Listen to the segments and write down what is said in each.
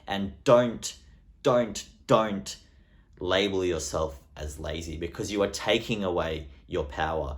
And don't label yourself as lazy, because you are taking away your power.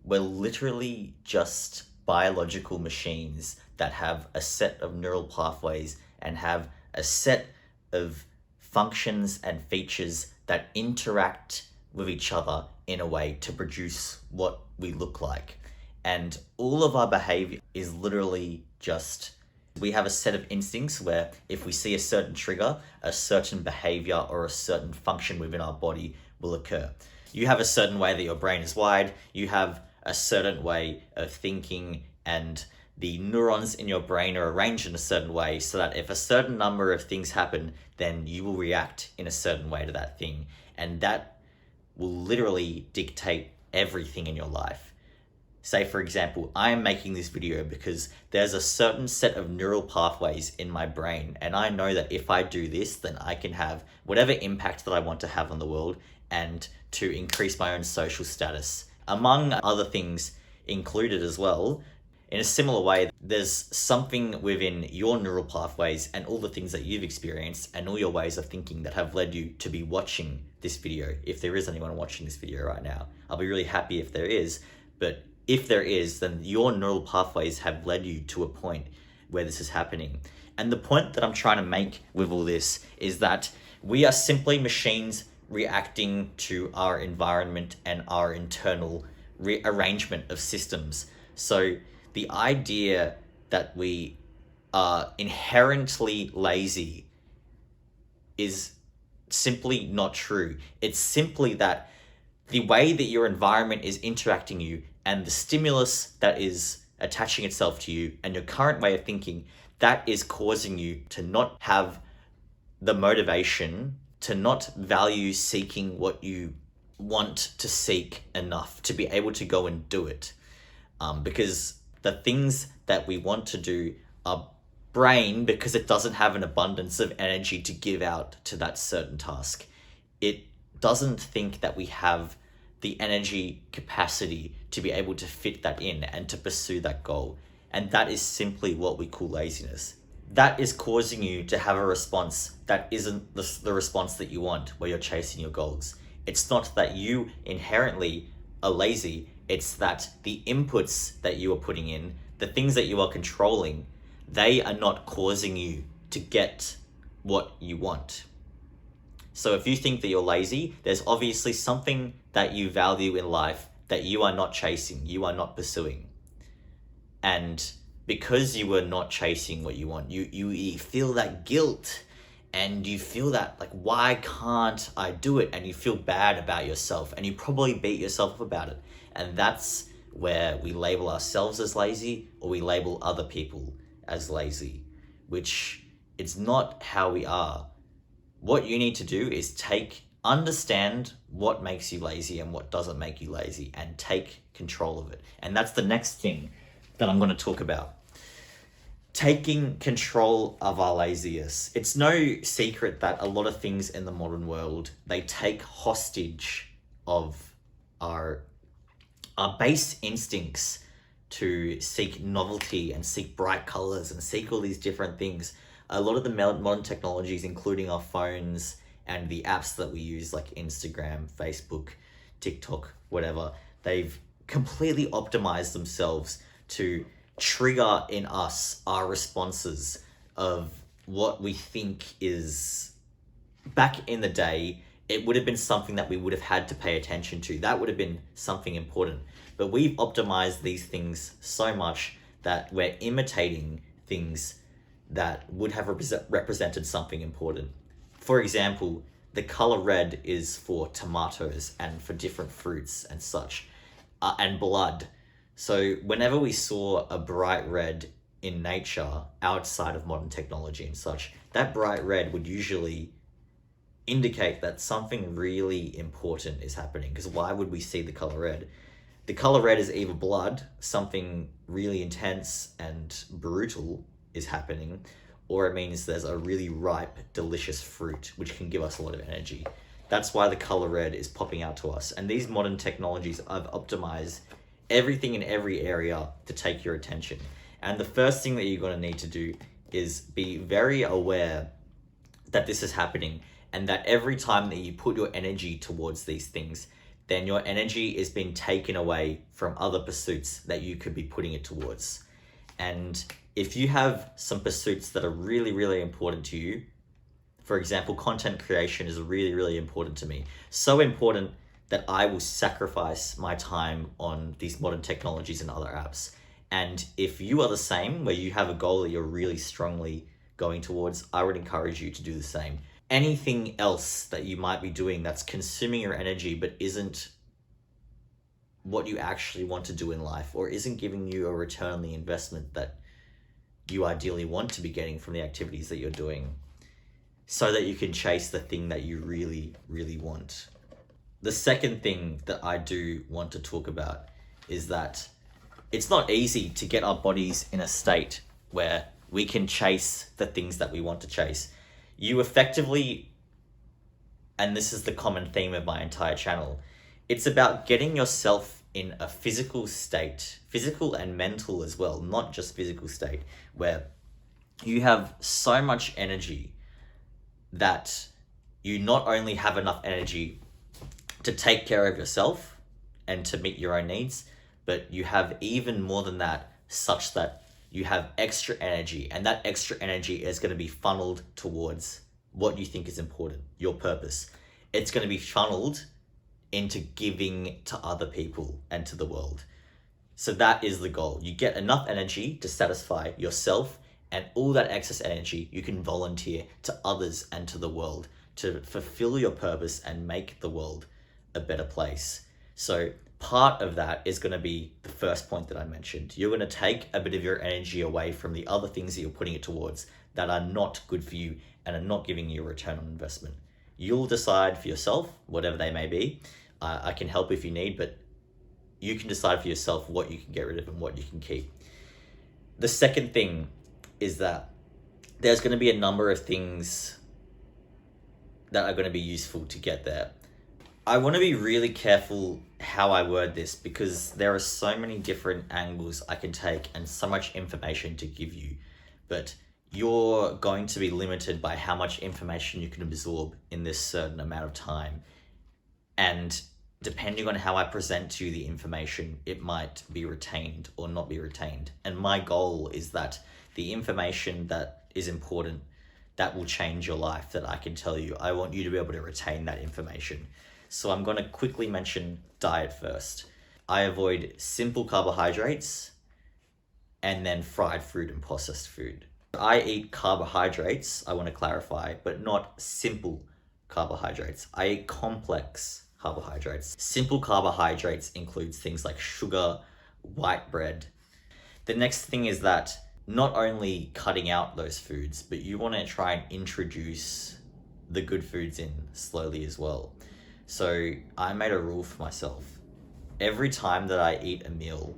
We're literally just biological machines that have a set of neural pathways and have a set of functions and features that interact with each other in a way to produce what we look like. And all of our behavior is literally just, we have a set of instincts where if we see a certain trigger, a certain behavior or a certain function within our body will occur. You have a certain way that your brain is wired, you have a certain way of thinking, and the neurons in your brain are arranged in a certain way so that if a certain number of things happen, then you will react in a certain way to that thing. And that will literally dictate everything in your life. Say, for example, I am making this video because there's a certain set of neural pathways in my brain, and I know that if I do this, then I can have whatever impact that I want to have on the world and to increase my own social status, among other things included as well. In a similar way, there's something within your neural pathways and all the things that you've experienced and all your ways of thinking that have led you to be watching this video. If there is anyone watching this video right now, I'll be really happy if there is, but if there is, then your neural pathways have led you to a point where this is happening. And the point that I'm trying to make with all this is that we are simply machines reacting to our environment and our internal rearrangement of systems. So the idea that we are inherently lazy is simply not true. It's simply that the way that your environment is interacting you and the stimulus that is attaching itself to you and your current way of thinking, that is causing you to not have the motivation, to not value seeking what you want to seek enough to be able to go and do it. Because the things that we want to do, our brain, because it doesn't have an abundance of energy to give out to that certain task, it doesn't think that we have the energy capacity to be able to fit that in and to pursue that goal. And that is simply what we call laziness. That is causing you to have a response that isn't the response that you want, where you're chasing your goals. It's not that you inherently are lazy, it's that the inputs that you are putting in, the things that you are controlling, they are not causing you to get what you want. So if you think that you're lazy, there's obviously something that you value in life that you are not chasing, you are not pursuing. And because you are not chasing what you want, you feel that guilt and you feel that, like, why can't I do it? And you feel bad about yourself and you probably beat yourself up about it. And that's where we label ourselves as lazy, or we label other people as lazy, which is not how we are. What you need to do is understand what makes you lazy and what doesn't make you lazy, and take control of it. And that's the next thing that I'm going to talk about. Taking control of our laziness. It's no secret that a lot of things in the modern world, they take hostage of our base instincts to seek novelty and seek bright colors and seek all these different things. A lot of the modern technologies, including our phones and the apps that we use like Instagram, Facebook, TikTok, whatever, they've completely optimized themselves to trigger in us our responses of what we think is, back in the day, it would have been something that we would have had to pay attention to. That would have been something important. But we've optimized these things so much that we're imitating things that would have represented something important. For example, the color red is for tomatoes and for different fruits and such, and blood. So whenever we saw a bright red in nature outside of modern technology and such, that bright red would usually indicate that something really important is happening. Because why would we see the color red? The color red is either blood, something really intense and brutal is happening, or it means there's a really ripe, delicious fruit, which can give us a lot of energy. That's why the color red is popping out to us. And these modern technologies have optimized everything in every area to take your attention. And the first thing that you're going to need to do is be very aware that this is happening, and that every time that you put your energy towards these things, then your energy is being taken away from other pursuits that you could be putting it towards. And if you have some pursuits that are really, really important to you, for example, content creation is really, really important to me. So important that I will sacrifice my time on these modern technologies and other apps. And if you are the same, where you have a goal that you're really strongly going towards, I would encourage you to do the same. Anything else that you might be doing that's consuming your energy but isn't what you actually want to do in life, or isn't giving you a return on the investment that you ideally want to be getting from the activities that you're doing, so that you can chase the thing that you really, really want. The second thing that I do want to talk about is that it's not easy to get our bodies in a state where we can chase the things that we want to chase. You effectively, and this is the common theme of my entire channel, it's about getting yourself in a physical state, physical and mental as well, not just physical state, where you have so much energy that you not only have enough energy to take care of yourself and to meet your own needs, but you have even more than that, such that you have extra energy, and that extra energy is going to be funneled towards what you think is important, your purpose. It's going to be funneled into giving to other people and to the world. So that is the goal. You get enough energy to satisfy yourself, and all that excess energy you can volunteer to others and to the world to fulfill your purpose and make the world a better place. So part of that is going to be the first point that I mentioned. You're going to take a bit of your energy away from the other things that you're putting it towards that are not good for you and are not giving you a return on investment. You'll decide for yourself, whatever they may be. I can help if you need, but you can decide for yourself what you can get rid of and what you can keep. The second thing is that there's going to be a number of things that are going to be useful to get there. I want to be really careful how I word this, because there are so many different angles I can take and so much information to give you, but you're going to be limited by how much information you can absorb in this certain amount of time. And depending on how I present to you the information, it might be retained or not be retained. And my goal is that the information that is important, that will change your life, that I can tell you, I want you to be able to retain that information. So I'm going to quickly mention diet first. I avoid simple carbohydrates and then fried food and processed food. I eat carbohydrates, I want to clarify, but not simple carbohydrates. I eat complex carbohydrates. Simple carbohydrates includes things like sugar, white bread. The next thing is that not only cutting out those foods, but you want to try and introduce the good foods in slowly as well. So I made a rule for myself. Every time that I eat a meal,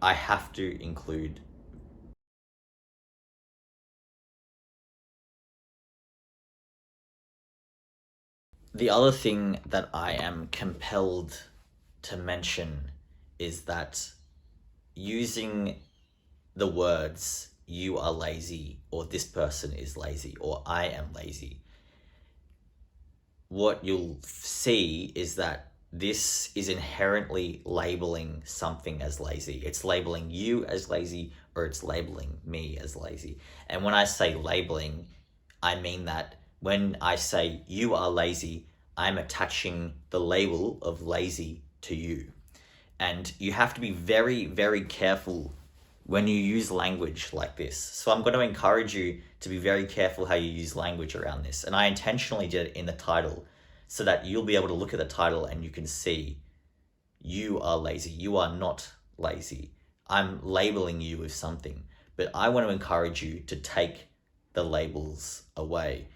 I have to include the other thing that I am compelled to mention is that using the words "you are lazy" or "this person is lazy" or "I am lazy," what you'll see is that this is inherently labeling something as lazy. It's labeling you as lazy, or it's labeling me as lazy. And when I say labeling, I mean that when I say you are lazy, I'm attaching the label of lazy to you. And you have to be very, very careful when you use language like this. So I'm going to encourage you to be very careful how you use language around this. And I intentionally did it in the title so that you'll be able to look at the title and you can see you are lazy. You are not lazy. I'm labeling you with something, but I want to encourage you to take the labels away.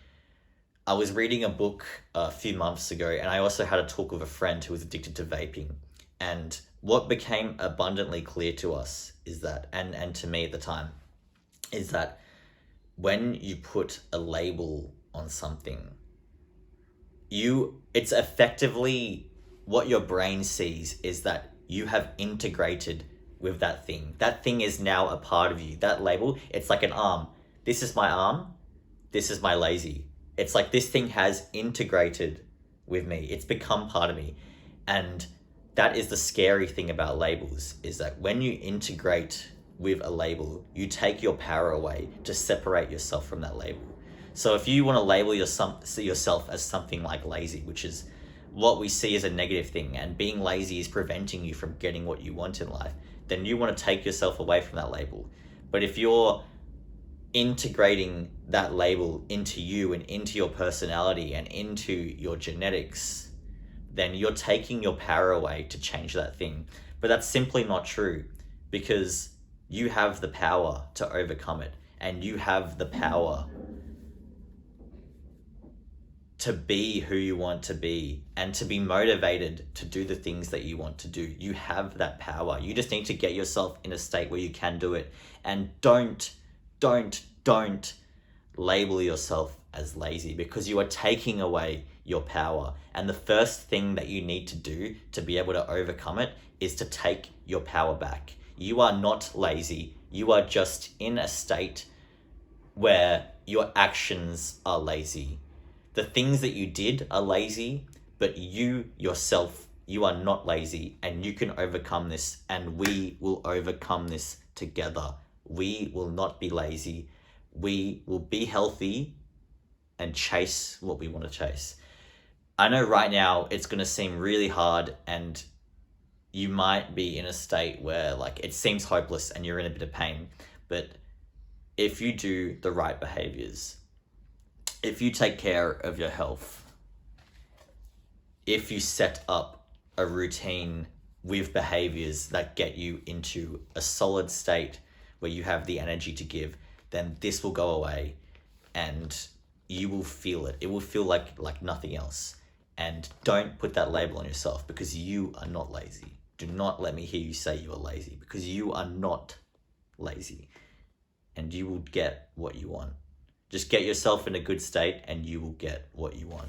I was reading a book a few months ago, and I also had a talk with a friend who was addicted to vaping. And what became abundantly clear to us is that, and to me at the time, is that when you put a label on something, it's effectively what your brain sees is that you have integrated with that thing. That thing is now a part of you. That label, it's like an arm. this is my arm, this is my lazy. It's like this thing has integrated with me. It's become part of me. And that is the scary thing about labels, is that when you integrate with a label, you take your power away to separate yourself from that label. So if you want to label yourself as something like lazy, which is what we see as a negative thing, and being lazy is preventing you from getting what you want in life, then you want to take yourself away from that label. But if you're integrating that label into you and into your personality and into your genetics, then you're taking your power away to change that thing. But that's simply not true, because you have the power to overcome it, and you have the power to be who you want to be and to be motivated to do the things that you want to do. You have that power. You just need to get yourself in a state where you can do it. And don't label yourself as lazy, because you are taking away your power. And the first thing that you need to do to be able to overcome it is to take your power back. You are not lazy. You are just in a state where your actions are lazy. The things that you did are lazy, but you yourself, you are not lazy, and you can overcome this, and we will overcome this together. We will not be lazy. We will be healthy and chase what we want to chase. I know right now it's going to seem really hard, and you might be in a state where like it seems hopeless and you're in a bit of pain, but if you do the right behaviors, if you take care of your health, if you set up a routine with behaviors that get you into a solid state where you have the energy to give, then this will go away and you will feel it. It will feel like nothing else. And don't put that label on yourself, because you are not lazy. Do not let me hear you say you are lazy, because you are not lazy, and you will get what you want. Just get yourself in a good state and you will get what you want.